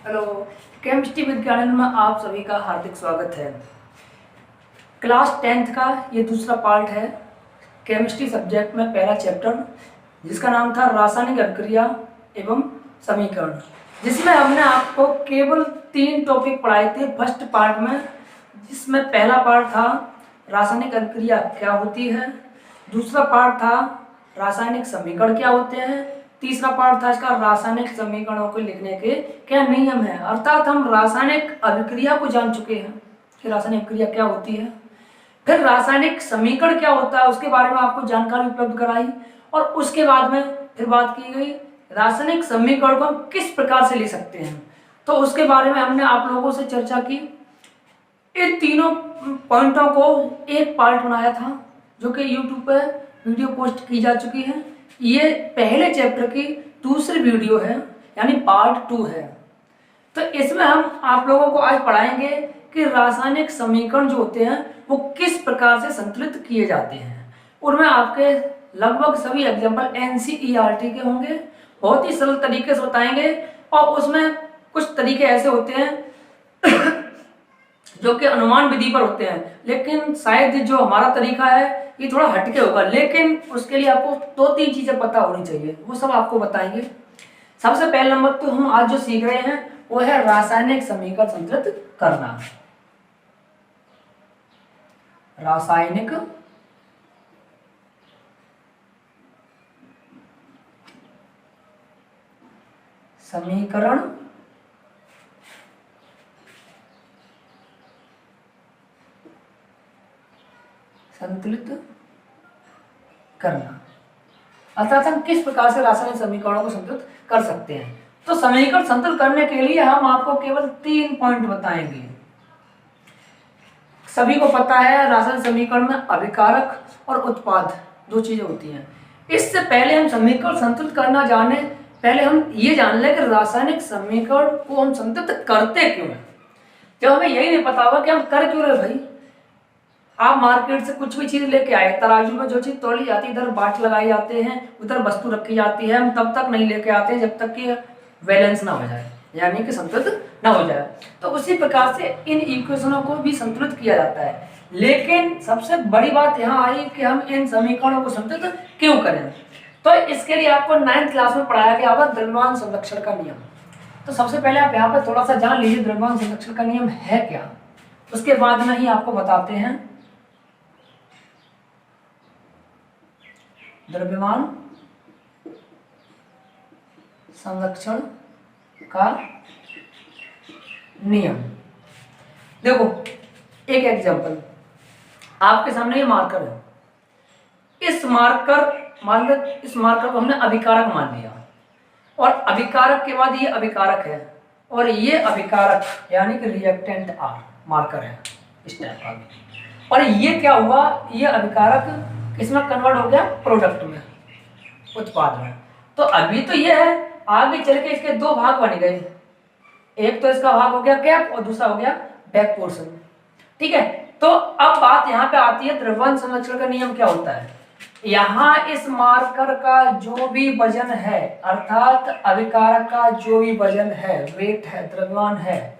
Hello. Chemistry विज्ञान में आप सभी का हार्दिक स्वागत है। क्लास 10th का ये दूसरा पार्ट है केमिस्ट्री सब्जेक्ट में पहला चैप्टर, जिसका नाम था रासायनिक अभिक्रिया एवं समीकरण, जिसमें हमने आपको केवल 3 टॉपिक पढ़ाए थे फर्स्ट पार्ट में। जिसमें पहला पार्ट था रासायनिक अभिक्रिया क्या होती है, दूसरा पार्ट था रासायनिक समीकरण क्या होते हैं, तीसरा पार्ट था इसका रासायनिक समीकरणों को लिखने के क्या नियम है। अर्थात हम रासायनिक अभिक्रिया को जान चुके हैं कि रासायनिक अभिक्रिया क्या होती है, फिर रासायनिक समीकरण क्या होता है उसके बारे में आपको जानकारी उपलब्ध कराई, और उसके बाद में फिर बात की गई रासायनिक समीकरण को हम किस प्रकार से ले सकते हैं। तो उसके बारे में हमने आप लोगों से चर्चा की। इन तीनों पॉइंटों को एक पार्ट बनाया था जो कि यूट्यूब पर वीडियो पोस्ट की जा चुकी है। ये पहले चैप्टर की दूसरी वीडियो है, यानी पार्ट 2 है। तो इसमें हम आप लोगों को आज पढ़ाएंगे कि रासायनिक समीकरण जो होते हैं वो किस प्रकार से संतुलित किए जाते हैं। उनमें आपके लगभग सभी एग्जाम्पल NCERT के होंगे, बहुत ही सरल तरीके से बताएंगे। और उसमें कुछ तरीके ऐसे होते हैं जो कि अनुमान विधि पर होते हैं, लेकिन शायद जो हमारा तरीका है ये थोड़ा हटके होगा, लेकिन उसके लिए आपको 2-3 चीजें पता होनी चाहिए, वो सब आपको बताएंगे। सबसे पहले नंबर तो हम आज जो सीख रहे हैं वो है रासायनिक समीकरण संतुलित करना। रासायनिक समीकरण संतुलित करना, अर्थात हम किस प्रकार से रासायनिक समीकरणों को संतुलित कर सकते हैं। तो समीकरण संतुलित करने के लिए हम आपको केवल 3 पॉइंट बताएंगे। सभी को पता है रासायनिक समीकरण में अभिकारक और उत्पाद 2 चीजें होती हैं। इससे पहले हम समीकरण संतुलित करना जाने, पहले हम ये जान लें कि रासायनिक समीकरण को हम संतुलित करते क्यों हैं। जब हमें यही नहीं पता होगा कि हम कर क्यों रहे भाई। आप मार्केट से कुछ भी चीज लेके आए, तराजू में जो चीज तोली जाती है इधर बाट लगाए जाते हैं, उधर वस्तु रखी जाती है, हम तब तक नहीं लेके आते हैं जब तक कि बैलेंस ना हो जाए, यानी कि संतुलित ना हो जाए। तो उसी प्रकार से इन इक्वेशनों को भी संतुलित किया जाता है। लेकिन सबसे बड़ी बात यहाँ आई कि हम इन समीकरणों को संतुलित क्यों करें। तो इसके लिए आपको 9th क्लास में पढ़ाया गया होगा द्रव्यमान संरक्षण का नियम। तो सबसे पहले आप यहाँ पर थोड़ा सा जान लीजिए द्रव्यमान संरक्षण का नियम है क्या, उसके बाद में ही आपको बताते हैं द्रव्यमान संरक्षण का नियम। देखो एक एग्जांपल आपके सामने, ये मार्कर है। इस मार्कर को हमने अभिकारक मान लिया, और अभिकारक के बाद ये अभिकारक है, और ये अभिकारक यानी कि रिएक्टेंट R मार्कर है इस टाइप का। और ये क्या हुआ, ये अभिकारक इसमें कन्वर्ट हो गया प्रोडक्ट में, उत्पाद में। तो अभी तो ये है, आगे चल के इसके 2 भाग बन गए। एक तो इसका भाग हो गया कैप और दूसरा हो गया बैक पोर्शन। ठीक है, तो अब बात यहाँ पे आती है द्रव्यमान संरक्षण का नियम क्या होता है। यहाँ इस मार्कर का जो भी वजन है, अर्थात अभिकारक का जो भी वजन है, वेट है, द्रव्यमान है,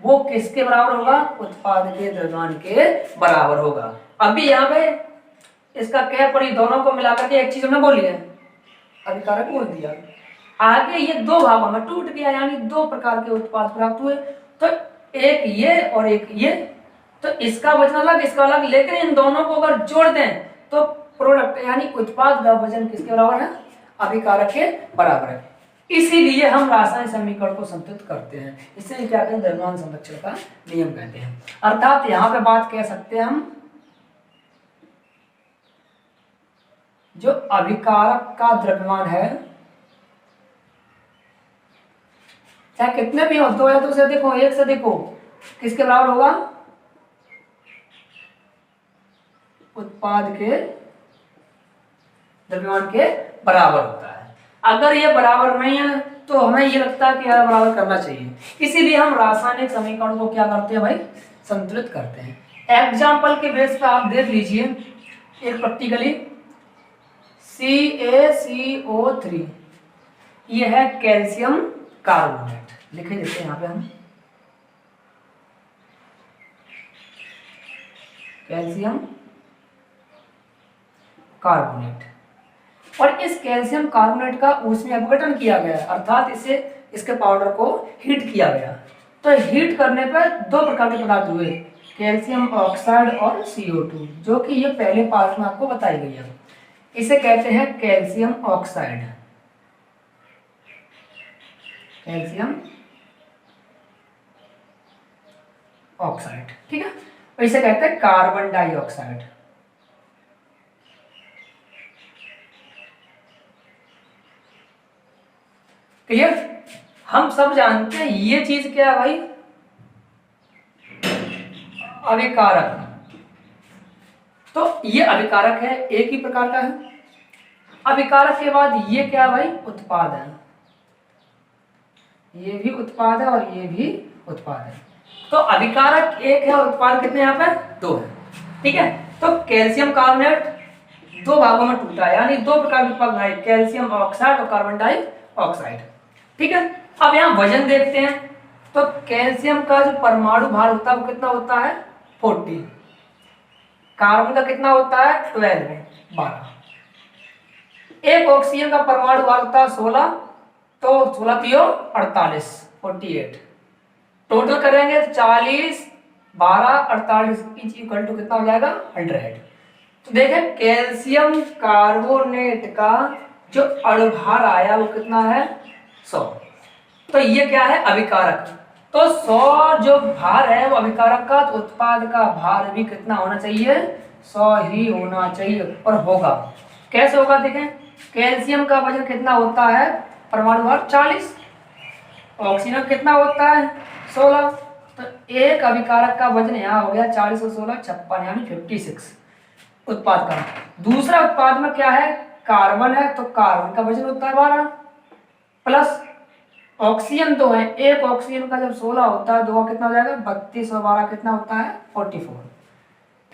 वो किसके बराबर होगा, उत्पाद के द्रव्यमान के बराबर होगा। अभी यहाँ पे इसका कैप और ये दोनों को मिलाकर के एक चीज हमने बोली है, अभिकारक बोल दिया। आगे ये 2 भागों में टूट गया, यानी 2 प्रकार के उत्पाद प्राप्त हुए। तो एक ये और एक ये, तो इसका वजन अलग इसका अलग, लेकिन इन दोनों को अगर जोड़ दें तो प्रोडक्ट यानी उत्पाद का वजन किसके बराबर है, अभिकारक के बराबर है। इसीलिए हम रासायनिक समीकरण को संतुलित करते हैं। इसे क्या कहते हैं, द्रव्यमान संरक्षण का नियम कहते हैं। अर्थात यहाँ पे बात कह सकते हैं हम, जो अभिकारक का द्रव्यमान है, चाहे कितने भी हो, 2 या 2 से अधिक हो, 1 से अधिक हो, किसके बराबर होगा, उत्पाद के द्रव्यमान के बराबर होता है। अगर ये बराबर नहीं है तो हमें ये लगता है कि यार बराबर करना चाहिए। इसीलिए हम रासायनिक समीकरण को क्या करते हैं भाई, संतुलित करते हैं। एग्जाम्पल के बेस पे आप देख लीजिए, एक प्रैक्टिकली CaCO3 यह है कैल्शियम कार्बोनेट, लिखे देते हैं यहाँ पे हम कैल्शियम कार्बोनेट। और इस कैल्शियम कार्बोनेट का उसमें अपघटन किया गया, अर्थात इसे इसके पाउडर को हीट किया गया। तो हीट करने पर दो प्रकार के पदार्थ हुए, कैल्शियम ऑक्साइड और CO2, जो कि ये पहले पार्ट में आपको बताई गई है। इसे कहते हैं कैल्शियम ऑक्साइड, कैल्शियम ऑक्साइड, ठीक है। और इसे कहते हैं कार्बन डाइऑक्साइड। क्लियर? हम सब जानते हैं ये चीज क्या है भाई, अभिकारक। तो ये अभिकारक है, एक ही प्रकार का है। अभिकारक के बाद ये क्या है भाई, उत्पाद है। ये भी उत्पाद है और ये भी उत्पाद है। तो अभिकारक एक है और उत्पाद कितने यहाँ पे, दो है, ठीक है। तो कैल्शियम कार्बोनेट दो भागों में टूटा है, यानी दो प्रकार के उत्पाद है, कैल्शियम ऑक्साइड और कार्बन डाइऑक्साइड, ठीक है। अब यहाँ वजन देखते हैं। तो कैल्शियम का जो परमाणु भार होता है वो कितना होता है, 40। कार्बन का कितना होता है, 12। एक ऑक्सीजन का परमाणु भार होता है 16, तो 16 किलो 48, 48। टोटल करेंगे तो 40, 12, 48 इक्वल टू कितना हो जाएगा, 100। तो देखें कैल्शियम कार्बोनेट का जो अणुभार आया वो कितना है, 100। तो ये क्या है, अभिकारक। तो 100 जो भार है वो अभिकारक का, तो उत्पाद का भार भी कितना होना चाहिए, 100 ही होना चाहिए। और होगा कैसे होगा, देखें कैल्शियम का वजन कितना होता है, परमाणु भार 40, ऑक्सीजन कितना होता है 16। तो एक अभिकारक का वजन यहाँ हो गया 40 और 16 56, यानी 56 उत्पाद का। दूसरा उत्पाद में क्या है, कार्बन है, तो कार्बन का वजन होता है 12, प्लस ऑक्सीजन 2 है। एक ऑक्सीजन का जब 16 होता है, दो का कितना हो जाएगा 32 और 12 कितना होता है 44।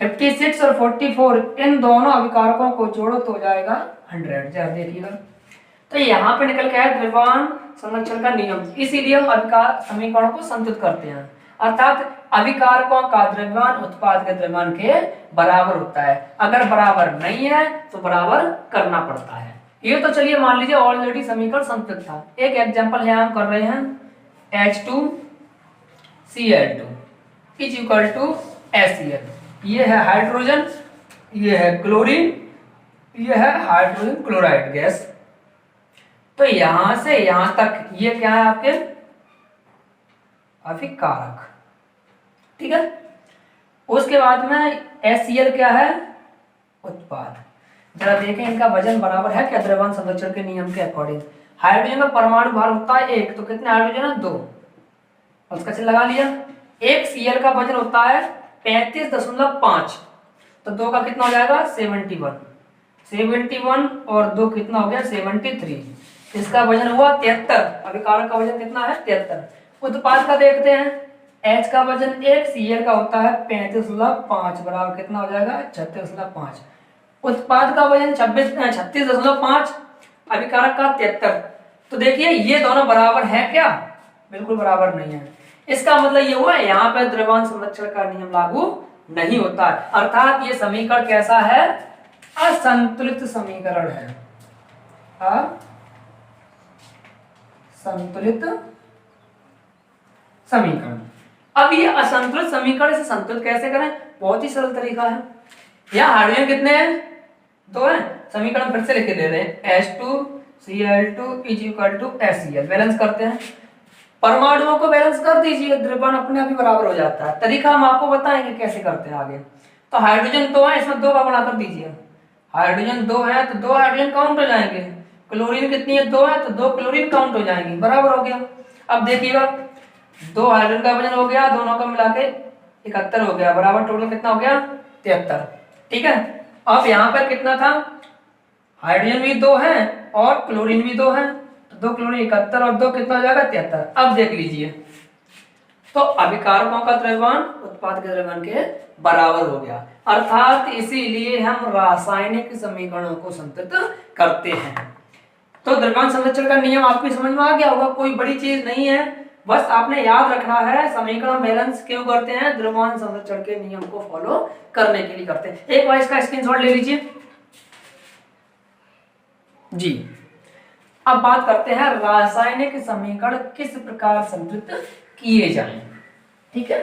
56 और 44 इन दोनों अभिकारकों को जोड़ो तो हो जाएगा 100। जरा देखिएगा, तो यहाँ पे निकल के आया द्रव्यमान संरक्षण का नियम। इसीलिए हम अभिकार समीकरणों को संतुलित करते हैं, अर्थात अभिकारकों का द्रव्यमान उत्पाद के द्रव्यमान के बराबर होता है। अगर बराबर नहीं है तो बराबर करना पड़ता है। ये तो चलिए मान लीजिए ऑलरेडी समीकरण संतुलित था। एक एग्जांपल है हम कर रहे हैं, H2Cl2 is equal to HCl। ये है हाइड्रोजन, ये है क्लोरीन, ये है हाइड्रोजन क्लोराइड गैस। तो यहां से यहां तक ये क्या है आपके अभिकारक, ठीक है। उसके बाद में HCl क्या है, उत्पाद। जरा देखें इनका वजन बराबर है क्या द्रव्यमान संरक्षण के नियम के अकॉर्डिंग। हाइड्रोजन का परमाणु भार होता है 1, तो कितने हाइड्रोजन है 2, उसका चिन्ह लगा लिया। एक Cl का वजन होता है 35.5, तो 2 का कितना हो जाएगा 71 और 2 कितना हो गया 73। इसका वजन हुआ 73, अभिकारक का वजन कितना है 73। उत्पाद का देखते हैं, H का वजन 1, Cl का होता है 35.5 बराबर कितना हो जाएगा 36.5। उत्पाद का वजन 36.5, अभिकारक का 73। तो देखिए ये दोनों बराबर है क्या, बिल्कुल बराबर नहीं है। इसका मतलब ये हुआ यहाँ पे द्रव्यमान संरक्षण का नियम लागू नहीं होता है, अर्थात ये समीकरण कैसा है, असंतुलित समीकरण है, असंतुलित समीकरण। अब ये असंतुलित समीकरण से संतुलित कैसे करें, बहुत ही सरल तरीका है। यहाँ हाइड्रोजन कितने हैं, 2 हैं। समीकरण फिर से लिख के दे रहे हैं, H2Cl2 is equal to HCl। Balance करते हैं, परमाणुओं को बैलेंस कर दीजिए, द्रव्यमान अपने आप ही बराबर हो जाता है। तरीका हम आपको बताएंगे कैसे करते हैं आगे। तो हाइड्रोजन 2 है, इसमें 2 का गुणा कर दीजिए। हाइड्रोजन 2 है तो 2 हाइड्रोजन काउंट हो जाएंगे। क्लोरीन कितनी है 2 है, तो 2 क्लोरीन काउंट हो जाएंगी, बराबर हो गया। अब देखिएगा 2 हाइड्रोजन का वजन हो गया, दोनों का मिला के 71 हो गया, बराबर टोटल कितना हो गया 73, ठीक है। अब यहाँ पर कितना था, हाइड्रोजन भी 2 है और क्लोरीन भी 2 है, तो 2 क्लोरीन 71 और 2 कितना हो जाएगा 73। अब देख लीजिए, तो अभिकारकों का द्रव्यमान उत्पाद के द्रव्यमान के बराबर हो गया, अर्थात इसीलिए हम रासायनिक समीकरणों को संतुलित करते हैं। तो द्रव्यमान संरक्षण का नियम आपको समझ में आ गया होगा, कोई बड़ी चीज नहीं है। बस आपने याद रखना है समीकरण बैलेंस क्यों करते हैं, द्रव्यमान संरक्षण के नियम को फॉलो करने के लिए करते हैं। एक बार इसका स्क्रीनशॉट ले लीजिए जी। अब बात करते हैं रासायनिक समीकरण किस प्रकार संतुलित किए जाएं, ठीक है।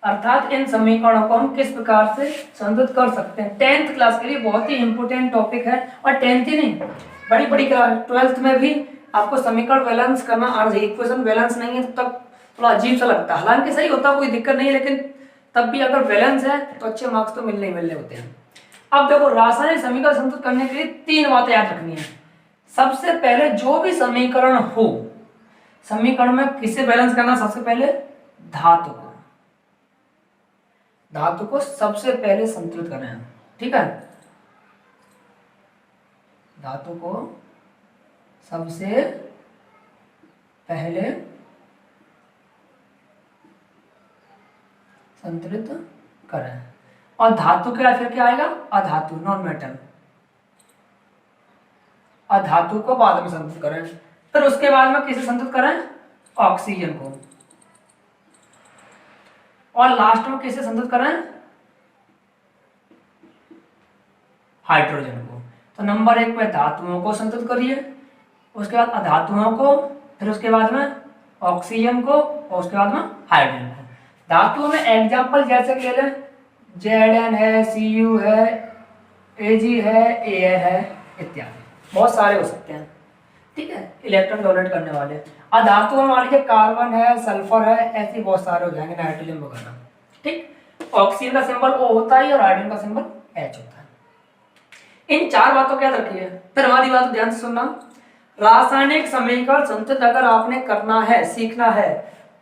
अर्थात इन समीकरणों को हम किस प्रकार से संतुलित कर सकते हैं। 10th क्लास के लिए बहुत ही इंपोर्टेंट टॉपिक है, और 10th ही नहीं, बड़ी बड़ी क्लास 12th में भी आपको समीकरण बैलेंस करना आना चाहिए। इक्वेशन बैलेंस नहीं है तो तब थोड़ा अजीब सा लगता है, हालांकि सही होता है, कोई दिक्कत नहीं है, लेकिन तब भी अगर बैलेंस है तो अच्छे मार्क्स तो मिलने ही मिलने होते हैं। अब देखो, रासायनिक समीकरण संतुलित करने के लिए 3 बातें याद रखनी है। सबसे पहले जो भी समीकरण हो, समीकरण में किसे बैलेंस करना, सबसे पहले धातु को, धातु को सबसे पहले संतुलित करना है, ठीक है। धातु को सबसे पहले संतुलित करें, और धातु के फिर क्या आएगा, अधातु, नॉन मेटल। अधातु को बाद में संतुलित करें, फिर उसके बाद में किसे संतुलित करें, ऑक्सीजन को, और लास्ट में किसे संतुलित करें, हाइड्रोजन को। तो नंबर 1 पे धातुओं को संतुलित करिए, उसके बाद अधातुओं को, फिर उसके बाद में ऑक्सीजन को, और उसके बाद में हाइड्रोजन को। धातुओं में एग्जाम्पल जैसे ले लें, Zn है, Cu है, Ag है, Al है इत्यादि, बहुत सारे हो सकते हैं, ठीक है, इलेक्ट्रॉन डोनेट करने वाले। अधातुओं में मान लीजिए कार्बन है, सल्फर है, ऐसे बहुत सारे हो जाएंगे, नाइट्रोजन वगैरह, ठीक। ऑक्सीजन का सिंबल O होता है और हाइड्रोजन का सिंबल H होता है। इन 4 बातों को याद रखिए। फिर हमारी बात ध्यान से सुनना, रासायनिक समीकरण संतुलित अगर आपने करना है, सीखना है,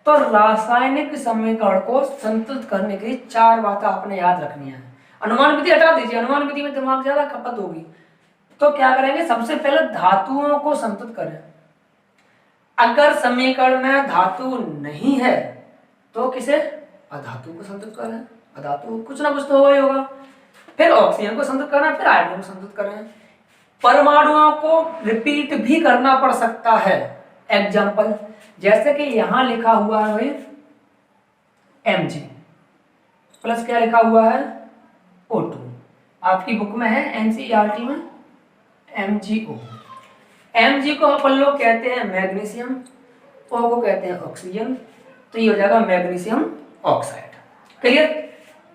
तो रासायनिक समीकरण को संतुलित करने की 4 बातें आपने याद रखनी है। अनुमान विधि हटा दीजिए, अनुमान विधि में दिमाग ज्यादा खपत होगी। तो क्या करेंगे, सबसे पहले धातुओं को संतुलित करें। अगर समीकरण में धातु नहीं है तो किसे, अधातु को संतुलित करें, अधातु कुछ ना कुछ तो होगा ही होगा। फिर ऑक्सीजन को संतुलित करें, फिर हाइड्रोजन को संतुलित करें। परमाणुओं को रिपीट भी करना पड़ सकता है। एग्जाम्पल जैसे कि यहां लिखा हुआ है भाई Mg प्लस क्या लिखा हुआ है, O2, आपकी बुक में है NCERT में MgO। Mg को अपन लोग कहते हैं मैग्नीशियम, O को कहते हैं ऑक्सीजन, तो ये हो जाएगा मैग्नीशियम ऑक्साइड। क्लियर।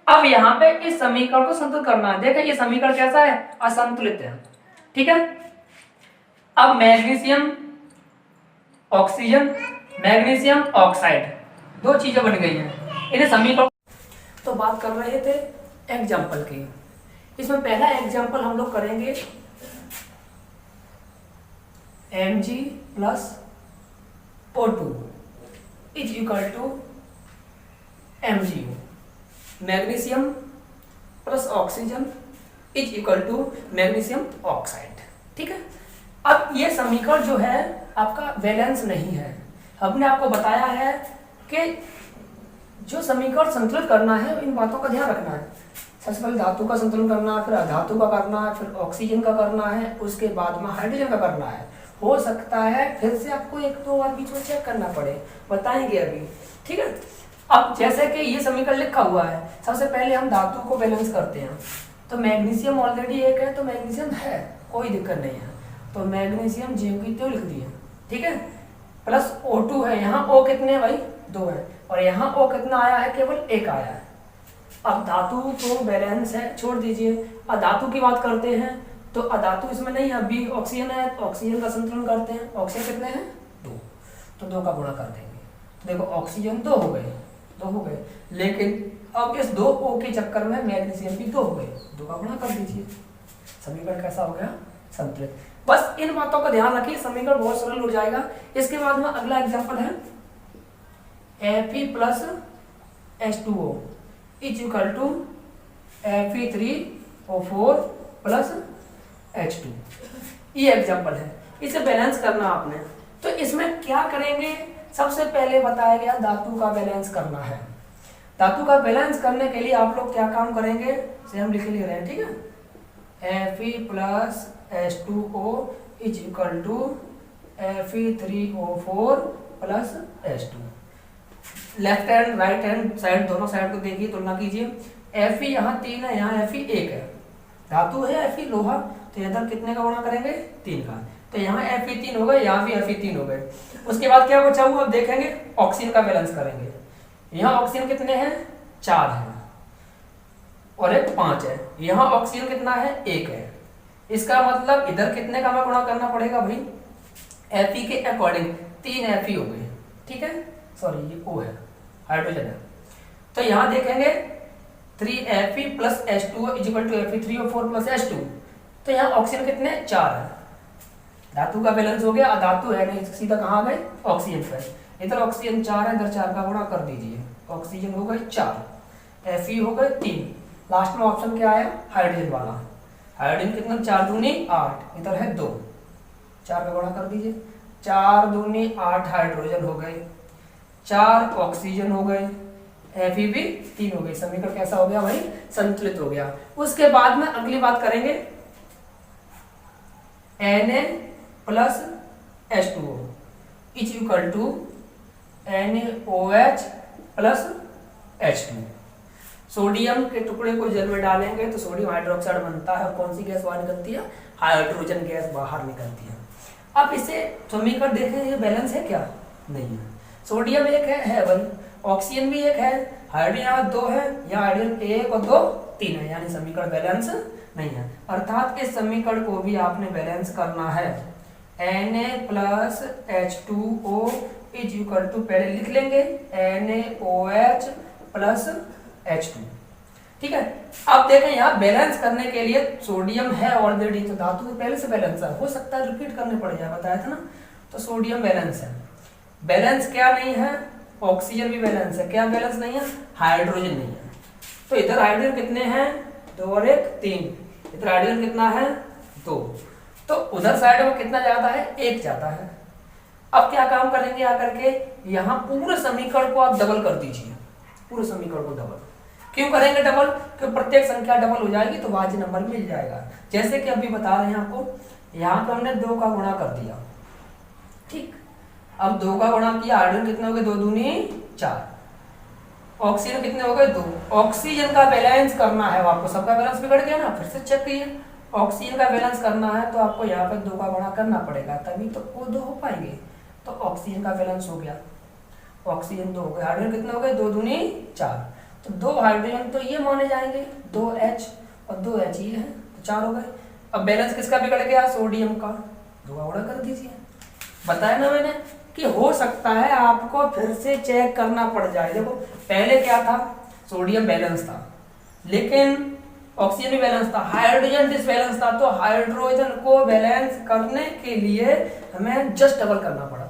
अब यहाँ पे इस समीकरण को संतुलित करना है। देखिए ये समीकरण कैसा है, असंतुलित है, ठीक है। अब मैग्नीशियम ऑक्सीजन, मैग्नीशियम ऑक्साइड, 2 चीजें बन गई हैं इन्हें समीकरण। तो बात कर रहे थे एग्जाम्पल की। इसमें पहला एग्जाम्पल हम लोग करेंगे Mg plus O2 is equal to MgO, magnesium plus oxygen is equal to magnesium oxide, ठीक है। अब ये समीकरण जो है आपका बैलेंस नहीं है। हमने आपको बताया है कि जो समीकरण संतुलित करना है इन बातों का ध्यान रखना है। सबसे पहले धातु का संतुलन करना है, फिर अधातु का करना है, फिर ऑक्सीजन का करना है, उसके बाद में हाइड्रोजन का करना है। हो सकता है फिर से आपको 1-2 बार बीच में चेक करना पड़े, बताएंगे अभी, ठीक है। अब जैसे कि ये समीकरण लिखा हुआ है, सबसे पहले हम धातु को बैलेंस करते हैं। तो मैग्नीशियम ऑलरेडी 1 है, तो मैग्नीशियम है, कोई दिक्कत नहीं है, तो मैग्नीशियम ज्यों की त्यों लिख दिए, ठीक है। प्लस O2 है, यहाँ O कितने भाई 2 है, और यहाँ O कितना आया है, केवल 1 आया है। अब धातु तो बैलेंस है, छोड़ दीजिए। अधातु की बात करते हैं, तो अधातु इसमें नहीं है, अभी ऑक्सीजन है, तो ऑक्सीजन का संतुलन करते हैं। ऑक्सीजन कितने हैं 2, तो 2 का गुणा कर देंगे, तो देखो ऑक्सीजन 2 हो गए, 2 हो गए। लेकिन अब इस 2 O के चक्कर में मैग्नीशियम भी 2 हो गए, 2 का गुणा कर दीजिए, समीकरण कैसा हो गया, संतुलित। बस इन बातों का ध्यान रखिए, समीकरण बहुत सरल हो जाएगा। इसके बाद में अगला एग्जांपल है Fe plus H2O is equal to Fe3O4 plus H2। ये एग्जांपल है, इसे बैलेंस करना आपने। तो इसमें क्या करेंगे, सबसे पहले बताया गया धातु का बैलेंस करना है। धातु का बैलेंस करने के लिए आप लोग क्या काम करेंगे, से हम लिख रहे हैं, ठीक है। Fe plus H2O is equal to Fe3O4 plus H2। Left hand right hand side दोनों साइड को देखिए, तुलना कीजिए। Fe यहाँ 3 है, यहाँ Fe 1 है, धातु है Fe लोहा, तो इधर कितने का गुणा करेंगे 3 का, तो यहाँ Fe 3 हो गए, यहाँ भी Fe 3 हो गए। उसके बाद क्या बचा हुआ अब देखेंगे, ऑक्सीजन का बैलेंस करेंगे। यहाँ ऑक्सीजन कितने हैं 4 है और एक 5 है, यहाँ ऑक्सीजन कितना है 1 है। इसका मतलब इधर कितने का हमें गुणा करना पड़ेगा भाई, Fe के अकॉर्डिंग 3 Fe हो गए, ठीक है, सॉरी ये O है, हाइड्रोजन है। तो यहाँ देखेंगे 3Fe plus H2 equal to Fe3 और 4 प्लस H2, तो यहाँ ऑक्सीजन कितने 4 है, धातु का बैलेंस हो गया। अधातु है नहीं, सीधा कहाँ आ गए ऑक्सीजन पे। इधर ऑक्सीजन 4 है, इधर 4 का गुणा कर दीजिए, ऑक्सीजन हो गए 4, Fe हो गए 3। लास्ट में ऑप्शन क्या आया हाइड्रोजन वाला, हाइड्रोजन कितना 4 दूनी 8, इधर है 2, 4 का गुणा कर दीजिए, 4 दूनी 8 हाइड्रोजन हो गए, 4 ऑक्सीजन हो गए, Fe भी 3 हो गई। समीकरण कैसा हो गया भाई, संतुलित हो गया। उसके बाद में अगली बात करेंगे Na plus H2O is equal to NaOH plus H2। Sodium के टुकड़े को जल में डालेंगे तो सोडियम हाइड्रोक्साइड बनता है, और कौन सी गैस बाहर निकलती है, हाइड्रोजन गैस बाहर निकलती है। अब इसे समीकरण देखें, ये बैलेंस है क्या, नहीं है। सोडियम 1 है भाई, ऑक्सीजन भी 1 है, हाइड्रोजन यहाँ 2 है, यहाँ हाइड्रोजन 1 और 2 3 है, यानी समीकरण बैलेंस नहीं है। अर्थात इस समीकरण को भी आपने बैलेंस करना है। Na plus H2O is equal to, पहले लिख लेंगे NaOH प्लस H2, ठीक है। अब देखें यहाँ बैलेंस करने के लिए सोडियम है ऑलरेडी, तो धातु तो पहले से बैलेंस है, हो सकता है रिपीट करने पड़ जाए, बताया था ना। तो सोडियम बैलेंस है, बैलेंस क्या नहीं है, ऑक्सीजन भी बैलेंस है, क्या बैलेंस नहीं है, हाइड्रोजन नहीं है। तो इधर हाइड्रोजन कितने हैं 2 और 1 3, इधर हाइड्रोजन कितना है 2, तो उधर साइड में कितना जाता है 1 जाता है। अब क्या काम करेंगे आकर के, यहाँ पूरे समीकरण को आप डबल कर दीजिए, पूरे समीकरण को डबल क्यों करेंगे डबल, क्योंकि प्रत्येक संख्या डबल हो जाएगी तो वाज्य नंबर मिल जाएगा। जैसे कि अभी बता रहे हैं आपको, यहाँ पे हमने 2 का गुणा कर दिया, ठीक। अब 2 का गुणा किया, हाइड्रोजन कितने हो गए 2 दूनी 4, ऑक्सीजन कितने हो गए 2। ऑक्सीजन का बैलेंस करना है आपको, सबका बैलेंस बिगड़ गया ना, फिर से चेक कीजिए। ऑक्सीजन का बैलेंस करना है तो आपको यहाँ पे 2 का गुणा करना पड़ेगा, तभी तो वो 2 हो पाएंगे। तो ऑक्सीजन का बैलेंस हो गया, ऑक्सीजन 2 हो गए, हाइड्रोजन कितने हो गए 2 दूनी 4, तो 2 हाइड्रोजन तो ये माने जाएंगे, 2H और 2H ये है, तो 4 हो गए। अब बैलेंस किसका बिगड़ गया, सोडियम का, 2 का गुणा कर दीजिए। बताया ना मैंने कि हो सकता है आपको फिर से चेक करना पड़ जाए। देखो पहले क्या था, सोडियम बैलेंस था, लेकिन ऑक्सीजन भी बैलेंस था, हाइड्रोजन डिसबैलेंस था, तो हाइड्रोजन को बैलेंस करने के लिए हमें जस्ट डबल करना पड़ा,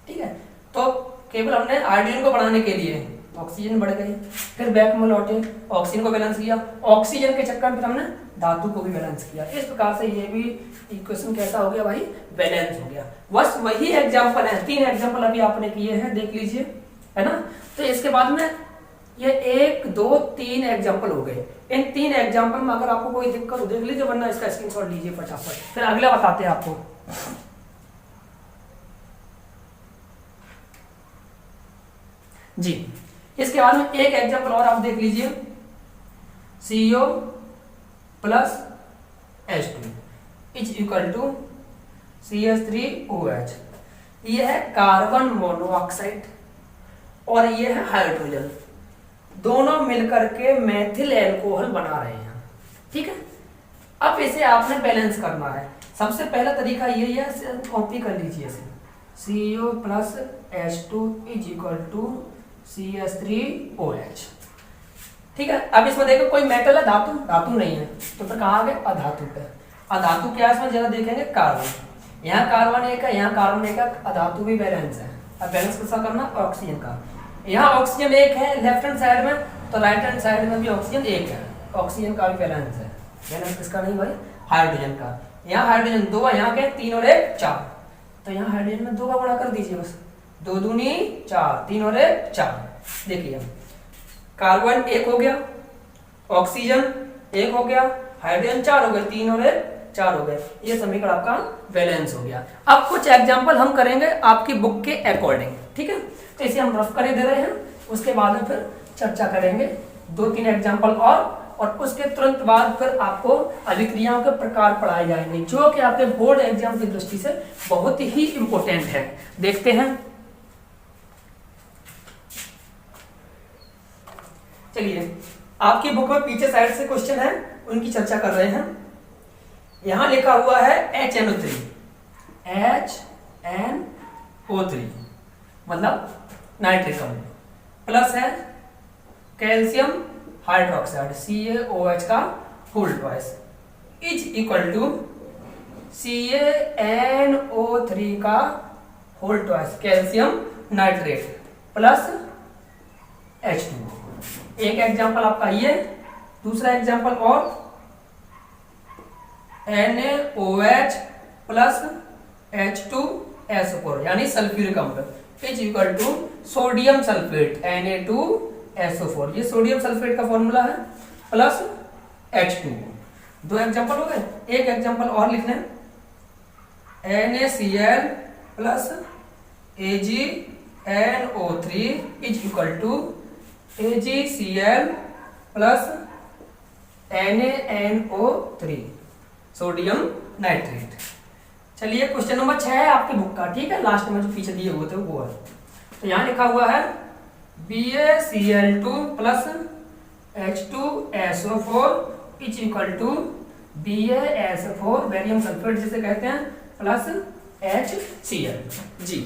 ठीक है। तो केवल हमने हाइड्रोजन को बढ़ाने के लिए ऑक्सीजन बढ़ गई, फिर बैक में लौटे, ऑक्सीजन को बैलेंस किया, ऑक्सीजन के चक्कर में हमने धातु को भी बैलेंस किया। इस प्रकार से ये भी इक्वेशन कैसा हो गया भाई, बैलेंस हो गया। बस वही एग्जांपल है, 3 एग्जांपल अभी आपने किए हैं, देख लीजिए, है ना। तो इसके बाद में ये 1 2 3 एग्जांपल हो गए। इन 3 एग्जांपल में अगर आपको कोई दिक्कत हो देख लीजिए, वरना इसका स्क्रीनशॉट लीजिए फटाफट, फिर अगला बताते हैं आपको। जी, इसके बाद में एक एग्जांपल और आप देख लीजिए, CO plus H2 is equal to CH3OH। ये है कार्बन मोनोऑक्साइड और ये है हाइड्रोजन, दोनों मिलकर के मेथिल एल्कोहल बना रहे हैं, ठीक है। अब इसे आपने बैलेंस करना है। सबसे पहला तरीका यही है, कॉपी कर लीजिए इसे, CO plus H2 is equal to CH3OH, ठीक है। अब इसमें देखो कोई मेटल है, धातु धातु नहीं है, तो फिर कहाँ आ गए अधातु पे। अधातु क्या है इसमें जरा देखेंगे, कार्बन, यहाँ कार्बन 1 है, यहाँ कार्बन 1 है, अधातु भी बैलेंस है। अब बैलेंस किसका करना, ऑक्सीजन का। यहाँ ऑक्सीजन 1 है लेफ्ट हैंड साइड में, तो राइट हैंड साइड में भी ऑक्सीजन 1 है, ऑक्सीजन का भी बैलेंस है। बैलेंस किसका नहीं भाई, हाइड्रोजन का। यहाँ हाइड्रोजन 2 है, यहाँ के 3 और 1 4, तो यहाँ हाइड्रोजन में 2 का गुणा कर दीजिए, बस 2 दूनी 4, 3 और 1 4। देखिए कार्बन 1 हो गया, ऑक्सीजन 1 हो गया, हाइड्रोजन 4 हो गए, 3 और 1 4 हो गए। ये समीकरण आपका बैलेंस हो गया। अब कुछ एग्जाम्पल हम करेंगे आपकी बुक के अकॉर्डिंग, ठीक है। तो इसे हम रफ करे दे रहे हैं, उसके बाद में फिर चर्चा करेंगे 2-3 एग्जाम्पल और उसके तुरंत बाद फिर आपको अभिक्रियाओं के प्रकार पढ़ाए जाएंगे, जो कि आपके बोर्ड एग्जाम की दृष्टि से बहुत ही इंपॉर्टेंट है। देखते हैं, चलिए आपकी बुक में पीछे साइड से क्वेश्चन है, उनकी चर्चा कर रहे हैं। यहां लिखा हुआ है HNO3, HNO3 मतलब नाइट्रिक अम्ल, प्लस है कैल्शियम हाइड्रोक्साइड CaOH का whole twice is equal to CaNO3 का whole twice calcium nitrate plus H2। एक एग्जांपल आपका ये, दूसरा एग्जांपल और NaOH प्लस H2SO4 यानी सल्फ्यूरिक अम्ल is equal to sodium sulphate Na2SO4, ये सोडियम सल्फेट का फॉर्मूला है, प्लस H2। 2 एग्जांपल हो गए। एक एग्जांपल और लिखना है, NaCl plus AgNO3 is equal to AgCl plus NaNO3 sodium nitrate. चलिए क्वेश्चन नंबर 6 है आपकी बुक का, ठीक है, लास्ट में जो पीछे दिए हुए थे वो है। तो यहाँ लिखा हुआ है BaCl2 plus H2SO4 is equal to BaSO4 barium sulphate जिसे कहते हैं प्लस HCl जी।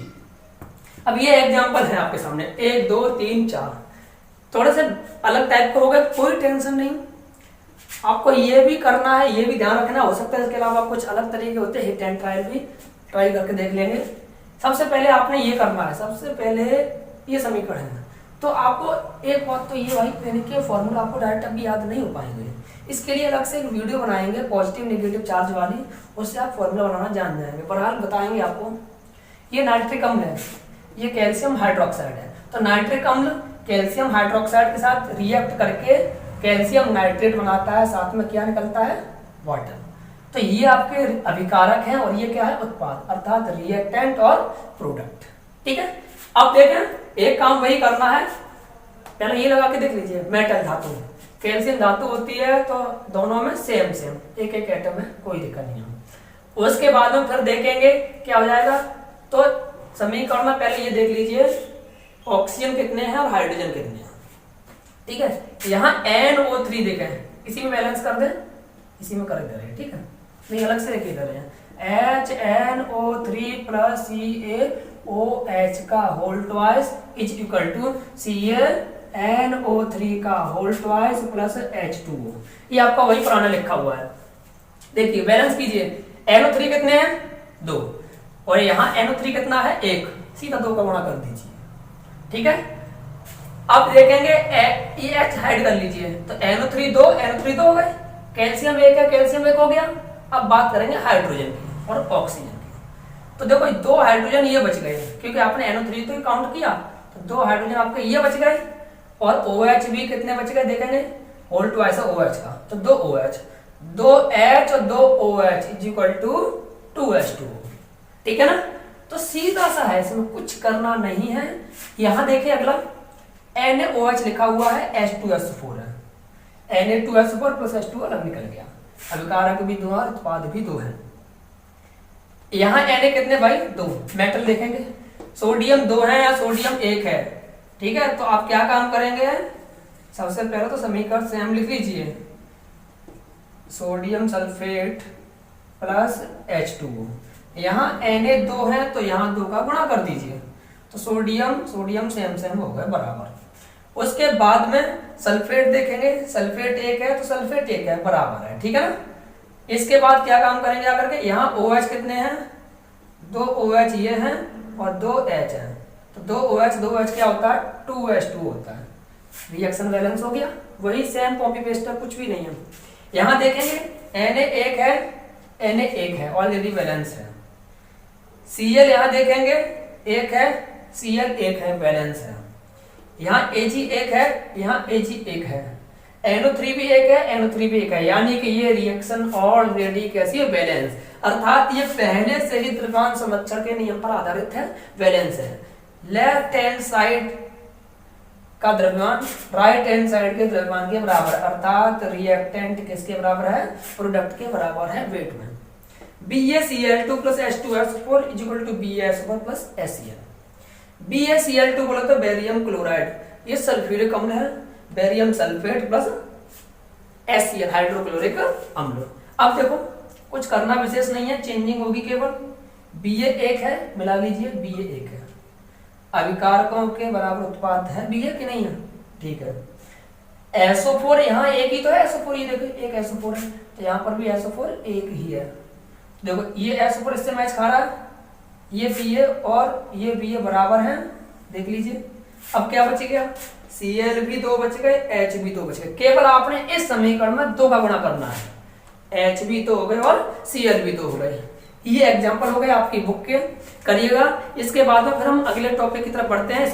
अब ये एग्जांपल है आपके सामने 1 2 3 4, थोड़े से अलग टाइप का होगा, कोई टेंशन नहीं। आपको ये भी करना है, ये भी ध्यान रखना, हो सकता है इसके अलावा कुछ अलग तरीके होते हैं, हिट एंड ट्रायल भी ट्राई करके देख लेंगे। सबसे पहले आपने ये करना है, सबसे पहले ये समीकरण है, तो आपको एक बात तो ये भाई यानी कि फॉर्मूला आपको डायरेक्ट अभी याद नहीं हो पाएंगे, इसके लिए अलग से एक वीडियो बनाएंगे पॉजिटिव नेगेटिव चार्ज वाली, उससे आप फॉर्मूला बनाना जान जाएंगे। बहरहाल बताएंगे आपको। ये नाइट्रिक अम्ल है, ये कैल्शियम हाइड्रोक्साइड है, तो नाइट्रिक अम्ल कैल्शियम हाइड्रोक्साइड के साथ रिएक्ट करके कैल्शियम नाइट्रेट बनाता है, साथ में क्या निकलता है, वाटर। तो ये आपके अभिकारक हैं और ये क्या है, उत्पाद, अर्थात रिएक्टेंट और प्रोडक्ट, ठीक है। अब देखें, एक काम वही करना है, पहले ये लगा के देख लीजिए, मेटल धातु, कैल्शियम धातु होती है तो दोनों में सेम एक एटम है, कोई दिक्कत नहीं है। उसके बाद में फिर देखेंगे क्या हो जाएगा, तो समीकरण में पहले ये देख लीजिए ऑक्सीजन कितने हैं और हाइड्रोजन कितने हैं, ठीक है। यहाँ NO3 देखें, इसी में बैलेंस कर दें, इसी में कर दे रहे हैं, ठीक है, नहीं अलग से लिखे दे रहे हैं। HNO3 प्लस CaOH का whole twice is equal to CaNO3 का होल ट्वाइस प्लस H2O। ये आपका वही पुराना लिखा हुआ है। देखिए बैलेंस कीजिए, NO3 कितने हैं, 2, और यहाँ NO3 कितना है, 1, सीधा 2 का गुणा कर दीजिए, ठीक है। अब देखेंगे H हाइड कर लीजिए, तो NO3 2 हो गए, कैल्शियम 1 है, कैल्शियम 1 हो गया। अब बात करेंगे हाइड्रोजन की और ऑक्सीजन की, तो देखो 2 हाइड्रोजन ये बच गए, क्योंकि आपने NO3 तो काउंट किया, तो 2 हाइड्रोजन आपके ये बच गए, और OH भी कितने बच गए देखेंगे, होल ट्वाइस है OH का, तो 2 OH, 2 H और 2 OH is equal to 2H2O, ठीक है ना। तो सीधा सा है, इसमें कुछ करना नहीं है। यहां देखिए अगला NaOH लिखा हुआ है, H2SO4 है, Na2SO4 प्लस H2 अलग निकल गया, अभिकारक भी 2 और उत्पाद भी 2 है। यहाँ Na कितने भाई, 2, मेटल देखेंगे, सोडियम 2 है या सोडियम 1 है, ठीक है। तो आप क्या काम करेंगे, सबसे पहले तो समीकरण सेम लिख लीजिए, सोडियम सल्फेट प्लस H2O, यहाँ Na 2 है तो यहाँ 2 का गुणा कर दीजिए, तो सोडियम सेम हो गए बराबर। उसके बाद में सल्फेट देखेंगे, सल्फेट 1 है तो सल्फेट 1 है, बराबर है, ठीक है ना। इसके बाद क्या काम करेंगे आकर के, यहाँ OH कितने हैं, 2 OH ये हैं और 2 H है, तो 2 OH क्या होता है, 2H2 होता है, रिएक्शन बैलेंस हो गया, वही सेम कॉपी पेस्ट है, कुछ भी नहीं है। यहाँ देखेंगे Na 1 है ऑलरेडी बैलेंस है, Cl यहाँ देखेंगे 1 है, Cl 1 है, बैलेंस है। यहाँ Ag 1 है, यहाँ Ag 1 है, NO3 भी एक है, NO3 भी एक है, यानी कि ये रिएक्शन ऑलरेडी कैसी है, बैलेंस, अर्थात ये पहले से ही द्रव्यमान संरक्षण के नियम पर आधारित है, बैलेंस है। लेफ्ट हैंड साइड का द्रव्यमान राइट हैंड साइड के द्रव्यमान के बराबर, अर्थात रिएक्टेंट किसके बराबर है, प्रोडक्ट के बराबर है वेट में। BaCl2 plus H2SO4 equal to BaSO4 plus HCl। BaCl2 बोला तो बेरियम क्लोराइड, ये सल्फ्यूरिक अम्ल है, barium sulphate plus HCl hydrochloric अम्ल। अब देखो कुछ करना विशेष नहीं है, चेंजिंग होगी केवल, Ba एक है, मिला लीजिए, Ba एक है, अभिकारकों के बराबर उत्पाद है Ba कि नहीं है, ठीक है। SO4 यहाँ एक ही तो है, SO4 ये देखो एक SO4 है, तो यहाँ पर भी SO4 एक ही है। देखो ये SO4 इससे मैच खा रहा है, ये Ba और ये Ba बराबर है, देख लीजिए। अब क्या बच गया, Cl भी 2 बच गए, H भी 2 बच गए, केवल आपने इस समीकरण में 2 का गुणा करना है, H भी 2 हो गए और Cl भी 2 हो गए। ये एग्जाम्पल हो गए आपकी बुक के, करिएगा। इसके बाद में फिर हम अगले टॉपिक की तरफ बढ़ते हैं।